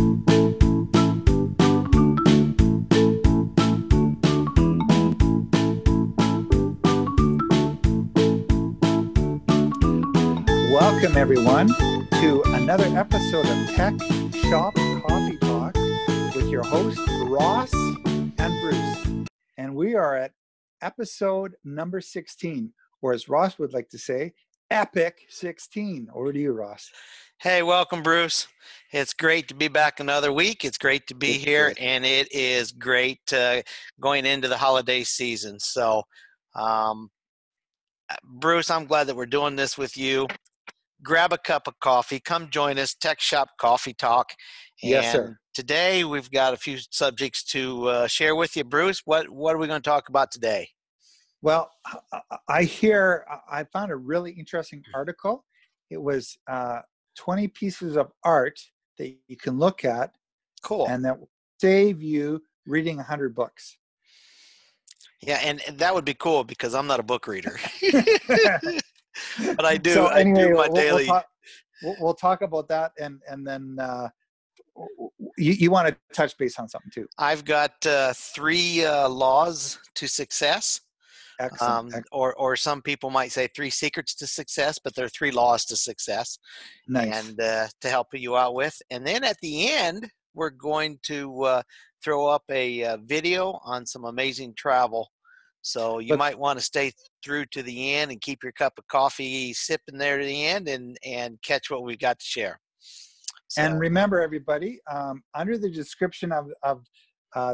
Welcome, everyone, to another episode of Tech Shop Coffee Talk with your hosts, Ross and Bruce. And we are at episode number 16, or as Ross would like to say, Epic 16. Over to you, Ross. Hey, welcome, Bruce. It's great to be back another week. It's great to be here, and it is great going into the holiday season. So, Bruce, I'm glad that we're doing this with you. Grab a cup of coffee. Come join us, Tech Shop Coffee Talk. And yes, sir. Today we've got a few subjects to share with you, Bruce. What are we going to talk about today? Well, I found a really interesting article. It was 20 pieces of art that you can look at. Cool. And that will save you reading 100 books. Yeah, and that would be cool because I'm not a book reader. But I do. So anyway, I do my daily. We'll talk about that, and then you want to touch base on something too. I've got 3 laws to success. Excellent. Or some people might say 3 secrets to success, but they're 3 laws to success. Nice. And to help you out with. And then at the end, we're going to throw up a video on some amazing travel. So you might want to stay through to the end and keep your cup of coffee sipping there to the end and catch what we've got to share. So. And remember, everybody, under the description of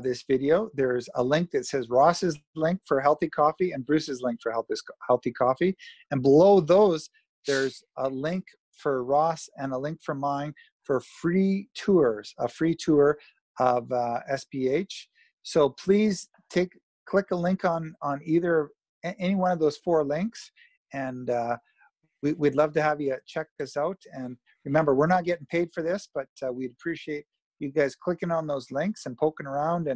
this video, there's a link that says Ross's link for healthy coffee and Bruce's link for healthy coffee. And below those, there's a link for Ross and a link for mine for free tours, a free tour of SPH. So please click a link on any one of those 4 links, and we'd love to have you check us out. And remember, we're not getting paid for this, but we'd appreciate you guys clicking on those links and poking around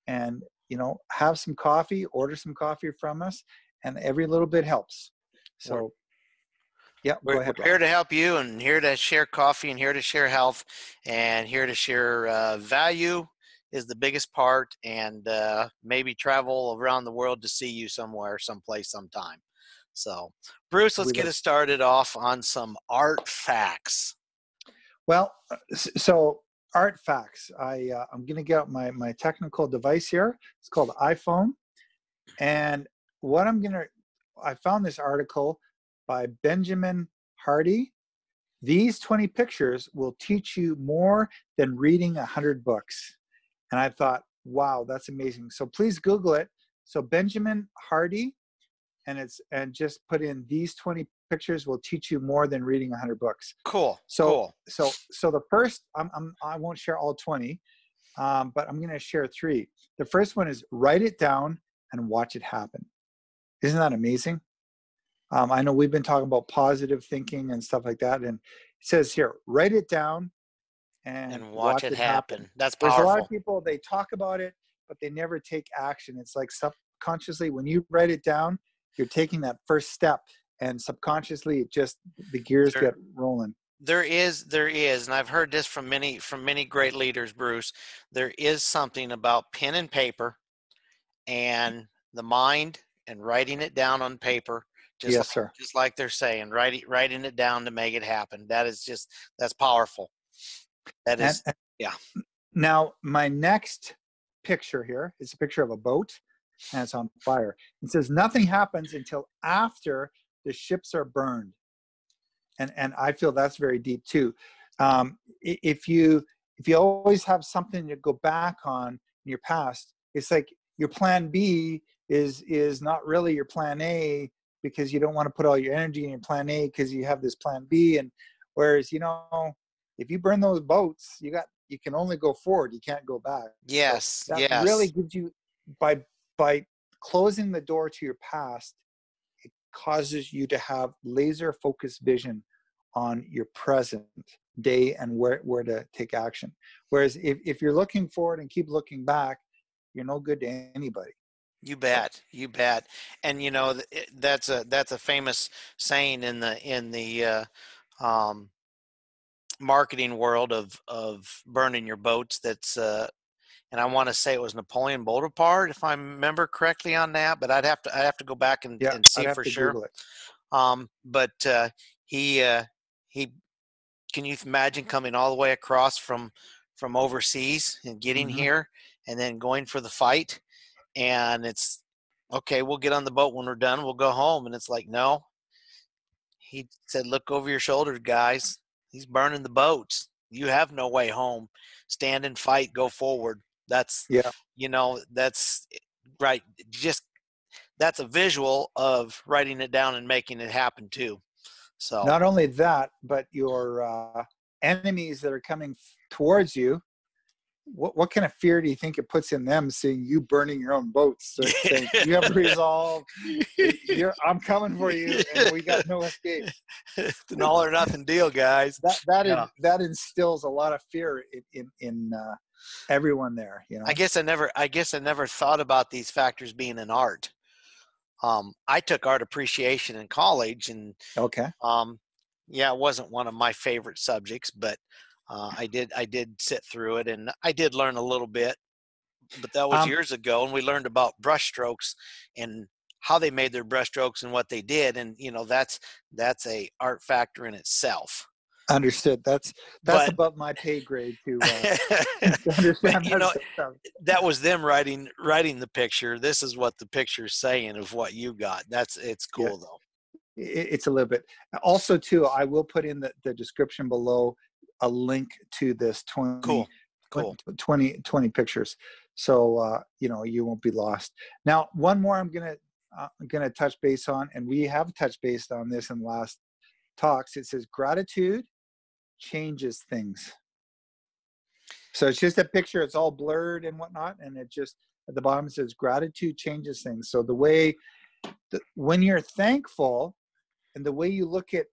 and have some coffee, order some coffee from us, and every little bit helps. So yeah, we're here to help you, and here to share coffee, and here to share health, and here to share value is the biggest part, and maybe travel around the world to see you somewhere, someplace, sometime. So, Bruce, let's get us started off on some art facts. Well, so art facts. I'm going to get out my technical device here. It's called iPhone. And I found this article by Benjamin Hardy. These 20 pictures will teach you more than reading 100 books. And I thought, wow, that's amazing. So please Google it. So Benjamin Hardy, and just put in these 20 pictures will teach you more than reading 100 books. Cool. So the first, I won't share all 20, but I'm going to share 3. The first one is write it down and watch it happen. Isn't that amazing? I know we've been talking about positive thinking and stuff like that. And it says here, write it down and watch it happen. That's powerful. There's a lot of people, they talk about it, but they never take action. It's like subconsciously, when you write it down, you're taking that first step, and subconsciously the gears get rolling. There is, and I've heard this from many great leaders, Bruce. There is something about pen and paper and the mind and writing it down on paper. Just like they're saying, writing it down to make it happen. That's powerful. That is, yeah. Now, my next picture here is a picture of a boat, and it's on fire. It says nothing happens until after the ships are burned, and I feel that's very deep too. If you always have something to go back on in your past, it's like your plan B is not really your plan A, because you don't want to put all your energy in your plan A because you have this plan B. And whereas if you burn those boats, you can only go forward. You can't go back. Yes. So that really gives you, by closing the door to your past, it causes you to have laser focused vision on your present day and where to take action. Whereas if you're looking forward and keep looking back, you're no good to anybody. You bet. And that's a famous saying in the marketing world of burning your boats. That's and I want to say it was Napoleon Bonaparte, if I remember correctly on that, but I'd have to go back and Yeah, I'd see have for to sure. Google it. But he can you imagine coming all the way across from overseas and getting Hmm. here and then going for the fight? And it's okay, we'll get on the boat when we're done, we'll go home. And it's like, no, he said, look over your shoulders, guys. He's burning the boats. You have no way home. Stand and fight, go forward. That's, Yeah. that's right. Just that's a visual of writing it down and making it happen too. So Not only that, but your enemies that are coming towards you, what kind of fear do you think it puts in them seeing you burning your own boats? So saying you have resolve, I'm coming for you, and we got no escape. It's an all or nothing deal, guys. Yeah. That instills a lot of fear in everyone there. I guess I never thought about these factors being in art. I took art appreciation in college, and Okay. yeah, it wasn't one of my favorite subjects, but I did sit through it, and I did learn a little bit. But that was years ago, and we learned about brush strokes and how they made their brush strokes and what they did, and that's a art factor in itself. Understood. That's But above my pay grade to understand but that stuff. that was them writing the picture. This is what the picture's saying of what you got. It's Yeah. cool though. It's a little bit. Also, too, I will put in the description below a link to this 20 pictures, so you won't be lost. Now, one more I'm gonna touch base on, and we have touched base on this in the last talks. It says gratitude changes things. So it's just a picture. It's all blurred and whatnot, and it just at the bottom it says gratitude changes things. So the way when you're thankful, and the way you look at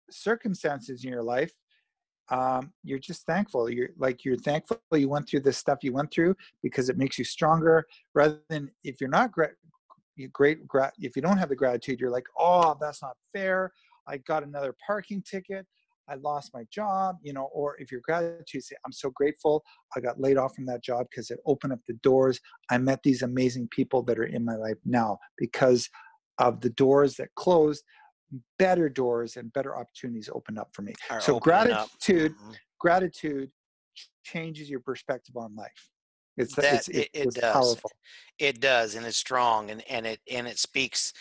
circumstances in your life, you're just thankful. You're thankful you went through this stuff you went through, because it makes you stronger. Rather than if you're not if you don't have the gratitude, you're like, oh, that's not fair. I got another parking ticket. I lost my job, or if your gratitude, say, I'm so grateful I got laid off from that job because it opened up the doors. I met these amazing people that are in my life now because of the doors that closed. Better doors and better opportunities opened up for me. So gratitude changes your perspective on life. It's does. powerful. It does, and it's strong, and it speaks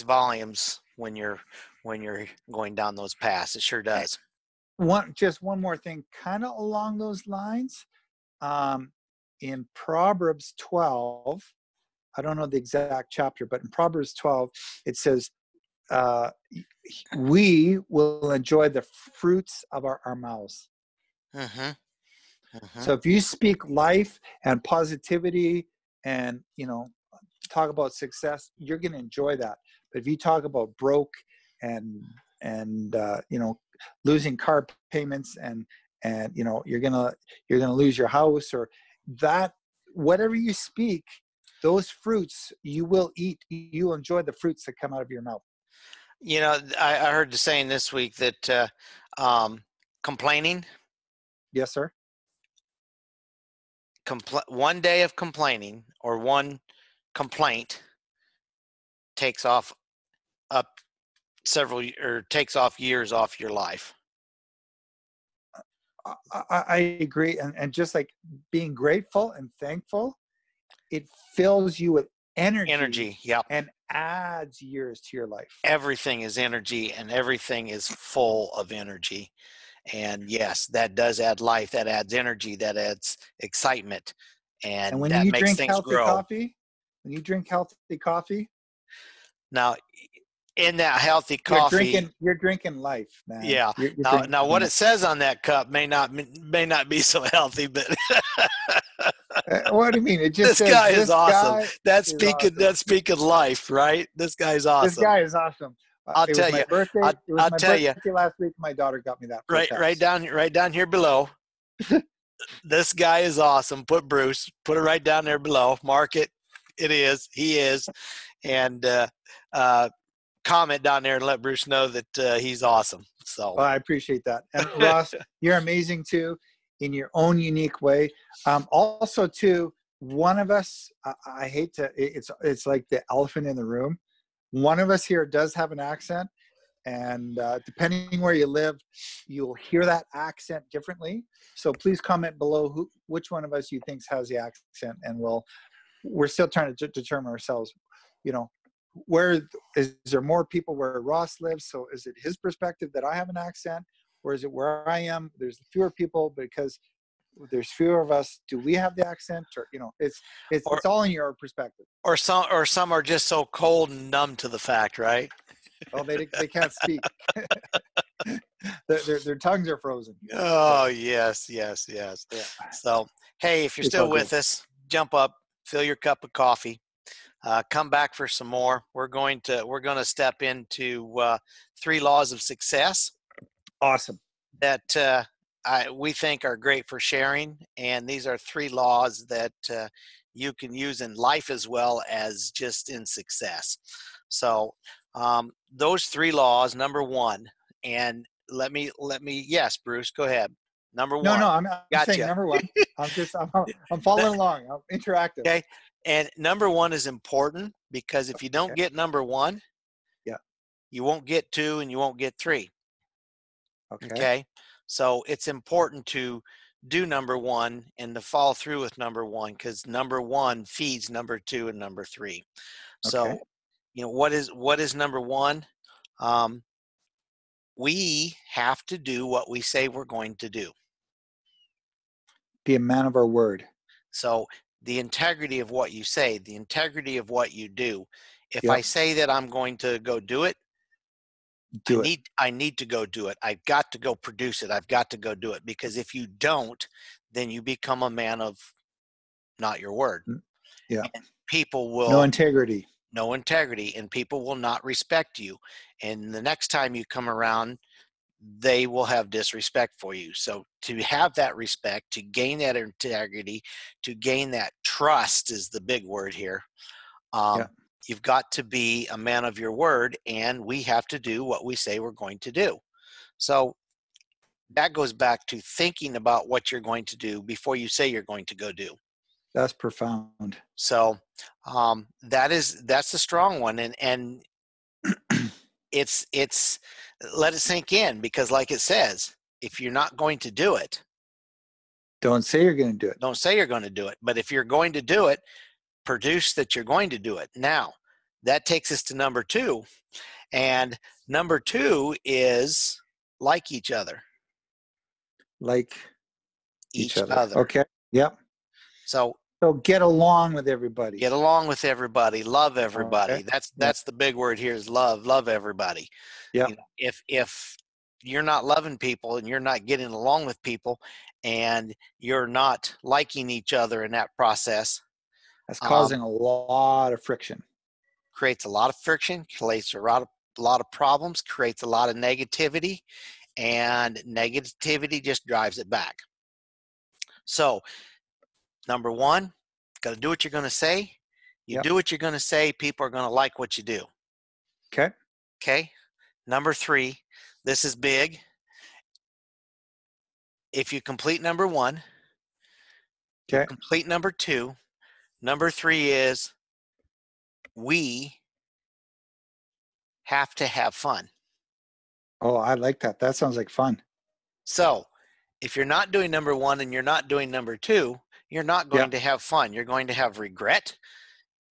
volumes when you're going down those paths. It sure does. Just one more thing, kind of along those lines. In Proverbs 12, I don't know the exact chapter, but in Proverbs 12, it says, we will enjoy the fruits of our mouths. Mm-hmm. Mm-hmm. So if you speak life and positivity and, talk about success, you're going to enjoy that. But if you talk about broke and losing car payments and you're going to lose your house, or that, whatever you speak, those fruits you will eat. You enjoy the fruits that come out of your mouth. I heard the saying this week that complaining. Yes, sir. One day of complaining or one complaint takes off takes off years off your life. I agree, and just like being grateful and thankful, it fills you with energy. Yep. And adds years to your life. Everything is energy, and everything is full of energy. And yes, that does add life. That adds energy. That adds excitement, and when that you makes drink things healthy grow. coffee, Now, in that healthy coffee, you're drinking life, man. Yeah. You're now, what it says on that cup may not be so healthy, but what do you mean? It just this says, guy is awesome. That's speaking life, right? This guy's awesome. This guy is awesome. I'll tell you. It was my birthday last week. My daughter got me that. Right down here below. This guy is awesome. Put it right down there below. Mark it. It is. He is. And comment down there and let Bruce know that he's awesome. So Well, I appreciate that. And Ross, you're amazing too, in your own unique way. Also, too, one of us, I hate to, it's like the elephant in the room. One of us here does have an accent, and depending where you live, you'll hear that accent differently. So please comment below which one of us you think has the accent, and we're still trying to determine ourselves, where is there more people where Ross lives? So is it his perspective that I have an accent, or is it where I am? There's fewer people because there's fewer of us. Do we have the accent, or it's all in your perspective. Or some are just so cold and numb to the fact, right? Oh, they can't speak. their tongues are frozen. Oh, yes. Yeah. So, hey, if you're It's still all good. with us, jump up, fill your cup of coffee, come back for some more. We're going to step into 3 laws of success Awesome. that we think are great for sharing, and these are 3 laws that you can use in life as well as just in success. So those 3 laws. Number 1, and let me yes, Bruce, go ahead. Number 1. No, I'm saying Gotcha. number 1. I'm following along. I'm interactive. Okay. And number 1 is important because if you don't get number 1, yeah, you won't get 2 and you won't get 3. Okay. Okay. So it's important to do number 1 and to follow through with number 1, because number 1 feeds number 2 and number 3. So, Okay. what is number 1? We have to do what we say we're going to do. Be a man of our word. So the integrity of what you say, the integrity of what you do. If Yep. I say that I'm going to go do it, I need to go do it. I've got to go produce it. I've got to go do it, because if you don't, then you become a man of not your word. Yeah. And people will no integrity, and people will not respect you. And the next time you come around, they will have disrespect for you. So to have that respect, to gain that integrity, to gain that trust is the big word here. You've got to be a man of your word, and we have to do what we say we're going to do. So that goes back to thinking about what you're going to do before you say you're going to go do. That's profound. So that's a strong one, and it's let it sink in, because like it says, if you're not going to do it, don't say you're going to do it. Don't say you're going to do it. But if you're going to do it, produce that you're going to do it. Now, that takes us to number 2. And number 2 is like each other. Like each other. Okay. Yep. So get along with everybody. Get along with everybody. Love everybody. Okay. That's the big word here, is love. Love everybody. Yeah. If you're not loving people and you're not getting along with people and you're not liking each other in that process, that's causing a lot of friction. Creates a lot of friction, creates a lot of problems, creates a lot of negativity, and negativity just drives it back. So, number 1, got to do what you're going to say. You do what you're going to say, people are going to like what you do. Okay. Okay. Number 3, this is big. If you complete number 1, you complete number 2. Number 3 is we have to have fun. Oh, I like that. That sounds like fun. So if you're not doing number 1 and you're not doing number 2, you're not going to have fun. You're going to have regret.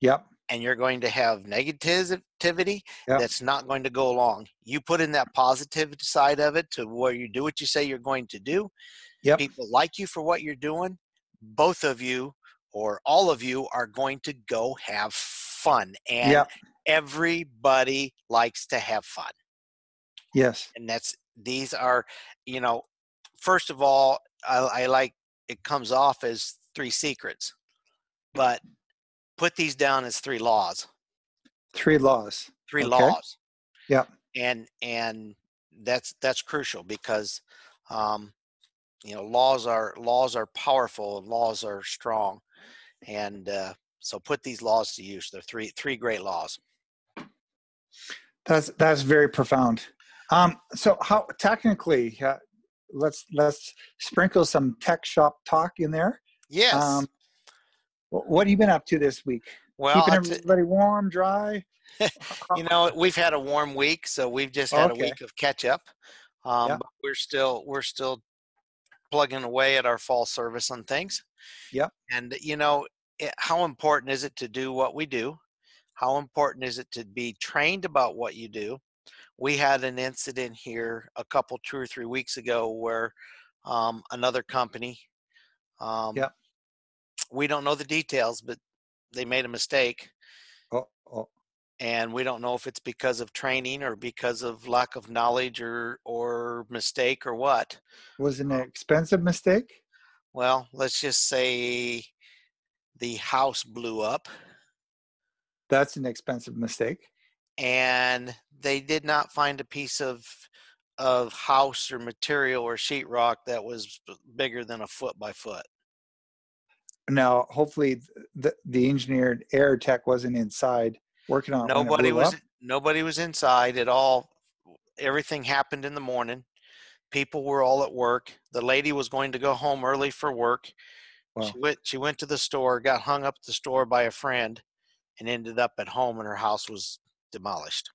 Yep. And you're going to have negativity that's not going to go along. You put in that positive side of it to where you do what you say you're going to do. Yep. People like you for what you're doing. Both of you or all of you are going to go have fun. And everybody likes to have fun. Yes. And these are, first of all, I like, it comes off as 3 secrets, but put these down as 3 laws. 3 laws. 3 laws. Yeah. And that's crucial, because laws are powerful and laws are strong. And so put these laws to use. They're three great laws. That's very profound. So how technically, let's sprinkle some tech shop talk in there. Yes. Um, what have you been up to this week? Well, Keeping everybody warm, dry? we've had a warm week, so we've just had a Okay. week of catch up. Yeah. But we're still plugging away at our fall service on things. Yeah. And how important is it to do what we do? How important is it to be trained about what you do? We had an incident here a couple, 2 or 3 weeks ago where another company, um, Yeah. we don't know the details, but they made a mistake. Oh. And we don't know if it's because of training or because of lack of knowledge or mistake or what. Was it an expensive mistake? Well, let's just say the house blew up That's an expensive mistake. and they did not find a piece of house or material or sheetrock that was bigger than a foot by foot. Now, hopefully, the engineered air tech wasn't inside working on it when it Nobody blew was up. nobody was inside at all. Everything happened in the morning. People were all at work. The lady was going to go home early for work. Wow. She went to the store, got hung up at the store by a friend, and ended up at home, and her house was demolished.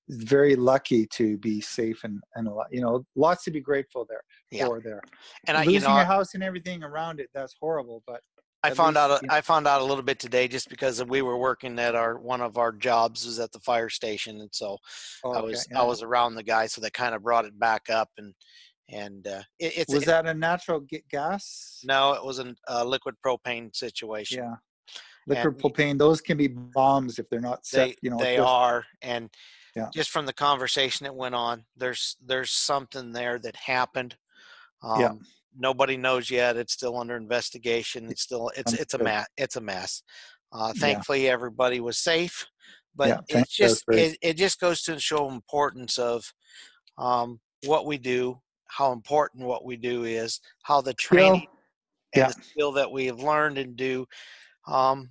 Very lucky to be safe and a lot, lots to be grateful Yeah, there. and Losing your house and everything around it, that's horrible, but at least, I found out a little bit today just because we were working at one of our jobs was at the fire station, and so oh, okay. I Yeah. was around the guy, so that kind of brought it back up, and Was that a natural gas? no, it was a liquid propane situation, Yeah. and Liquid propane, those can be bombs if they're not set, they just, are, and yeah. just from the conversation that went on, there's something there that happened. Yeah. Nobody knows yet. It's still under investigation. It's a Understood. mess. It's a mess. Yeah. Thankfully, everybody was safe, but Yeah. Thank you. That's very, it just goes to show importance of what we do, how important what we do is, how the training skill. and Yeah. the skill that we have learned and do, um,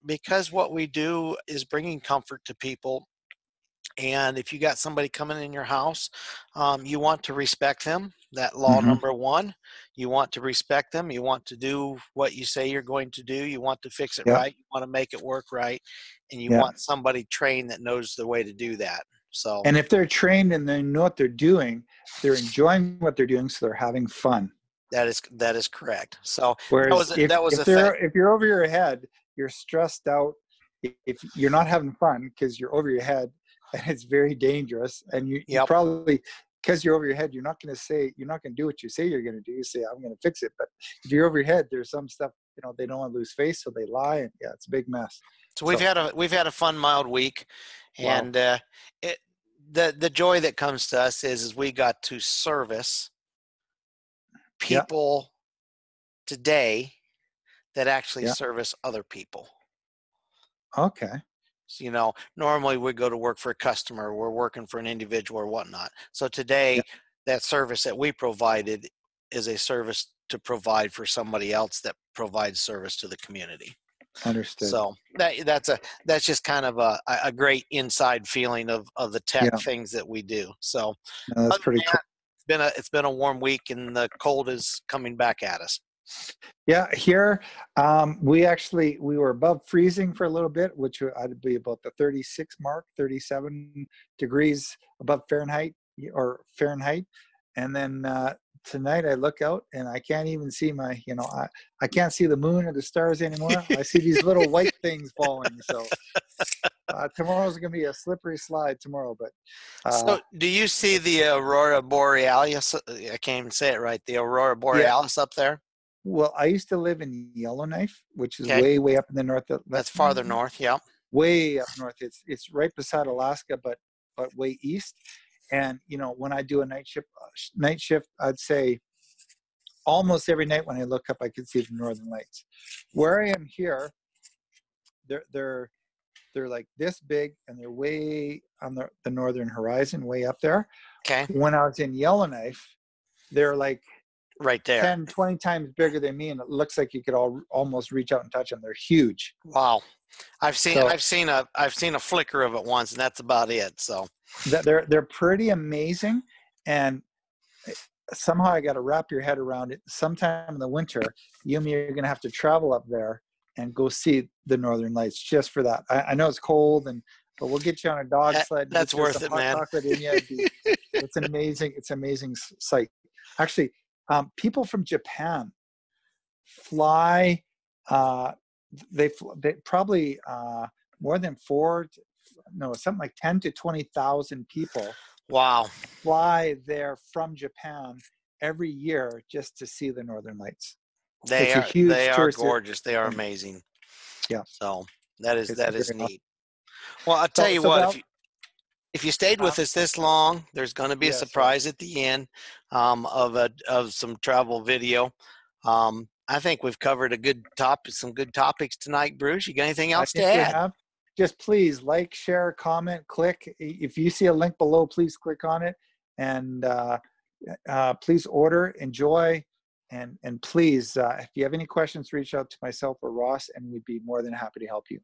because what we do is bringing comfort to people. And if you got somebody coming in your house, you want to respect them. That law Hmm. number one, you want to respect them. You want to do what you say you're going to do. You want to fix it Yeah. right. You want to make it work right. And you Yeah. want somebody trained that knows the way to do that. So And if they're trained and they know what they're doing, they're enjoying what they're doing, so they're having fun. that is correct. So Whereas that was a thing. if you're over your head, you're stressed out. If you're not having fun because you're over your head, and it's very dangerous. And you Yep. probably, because you're over your head, you're not going to do what you say you're going to do. You say, I'm going to fix it. But if you're over your head, there's some stuff, they don't want to lose face, so they lie, and yeah, it's a big mess. So So we've had a fun mild week, wow. and it the joy that comes to us is we got to service Yeah. people today that actually Yeah. service other people. Okay. So, normally we go to work for a customer, we're working for an individual or whatnot. So Yeah. today, that service that we provided is a service to provide for somebody else that provides service to the community. Understood. So that's just kind of a great inside feeling of the tech Yeah. things that we do. So No, that's other than pretty cool. that, it's been a warm week and the cold is coming back at us. Yeah, here we were above freezing for a little bit, which would be about the 36 mark, 37 degrees above Fahrenheit. And then tonight I look out and I can't even see I can't see the moon or the stars anymore. I see these little white things falling. So tomorrow's going to be a slippery slide tomorrow. But So do you see the Aurora Borealis? I can't even say it right. The Aurora yeah, Borealis up there? well, I used to live in Yellowknife, which is Okay. way, way up in the north. That's farther north. Yeah. Way up north. It's right beside Alaska, but way east. And when I do a night shift, I'd say almost every night when I look up, I can see the northern lights. Where I am here, they're like this big, and they're way on the northern horizon, way up there. Okay. When I was in Yellowknife, they're like right there. 10, 20 times bigger than me, and it looks like you could almost reach out and touch them. They're huge. Wow. I've seen So a flicker of it once, and that's about it. So they're pretty amazing, and somehow I got to wrap your head around it. Sometime in the winter, you and me are going to have to travel up there and go see the Northern Lights just for that. I know it's cold, but we'll get you on a dog sled. that's worth it, man. Chocolate in you. It's an amazing. It's an amazing sight. Actually, people from Japan fly. They probably more than something like 10 to 20,000 people. Wow. Fly there from Japan every year just to see the Northern Lights. They are gorgeous. They are amazing. Yeah. So that is neat. Awesome. Well, I'll tell you what, if you stayed with us this long, there's going to be a surprise at the end of some travel video. I think we've covered some good topics tonight, Bruce. You got anything else to add? We have. Just please like, share, comment, click. If you see a link below, please click on it, and please order, enjoy, and please, if you have any questions, reach out to myself or Ross, and we'd be more than happy to help you.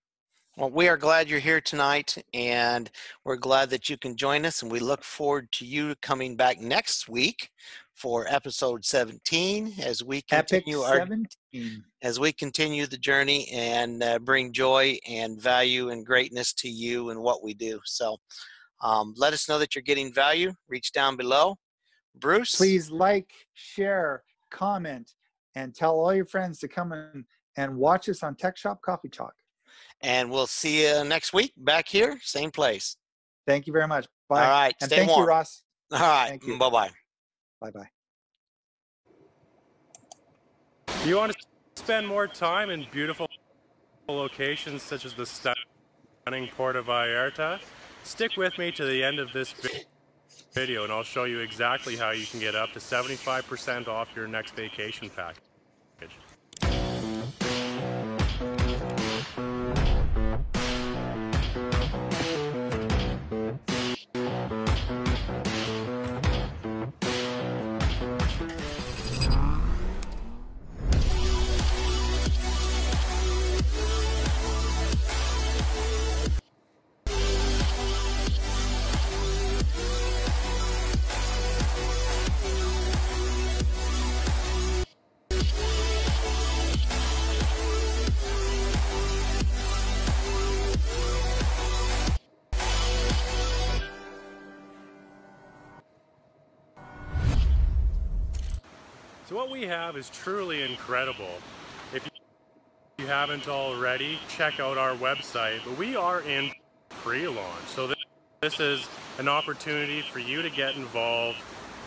Well, we are glad you're here tonight, and we're glad that you can join us, and we look forward to you coming back next week for episode 17 as we continue the journey and bring joy and value and greatness to you and what we do. So let us know that you're getting value. Reach down below. Bruce? Please like, share, comment, and tell all your friends to come and watch us on Tech Shop Coffee Talk. And we'll see you next week back here, same place. Thank you very much. Bye. All right. And stay thank warm. you, Ross. All right. Thank you. Bye-bye. Bye-bye. Do you want to spend more time in beautiful locations such as the stunning Port of Vallarta? Stick with me to the end of this video and I'll show you exactly how you can get up to 75% off your next vacation package. So what we have is truly incredible. If you haven't already, check out our website. But we are in pre-launch, so this is an opportunity for you to get involved,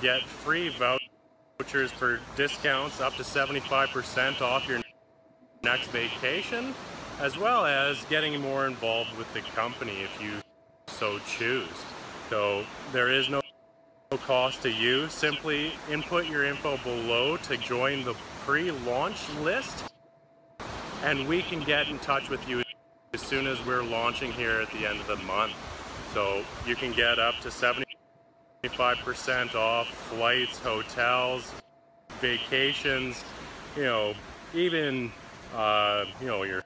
get free vouchers for discounts up to 75% off your next vacation, as well as getting more involved with the company if you so choose. So there is no cost to you. Simply input your info below to join the pre-launch list, and we can get in touch with you as soon as we're launching here at the end of the month. So you can get up to 75% off flights, hotels, vacations, even your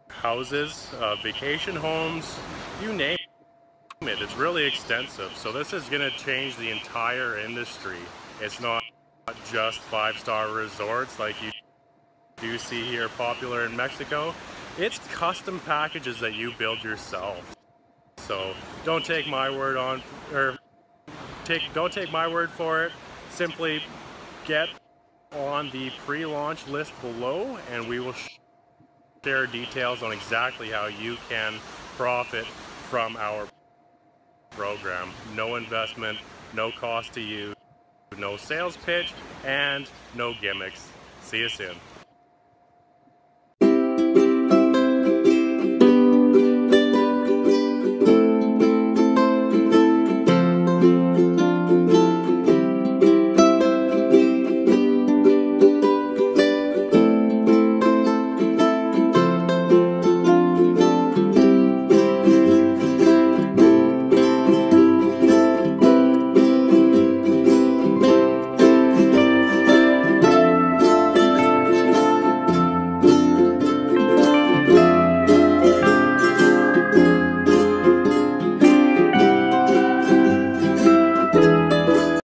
houses, vacation homes, you name it. It's really extensive. So this is going to change the entire industry. It's not just 5-star resorts like you do see here popular in Mexico. It's custom packages that you build yourself. So don't take my word don't take my word for it. Simply get on the pre-launch list below and we will share details on exactly how you can profit from our program. No investment, no cost to you, no sales pitch, and no gimmicks. See you soon.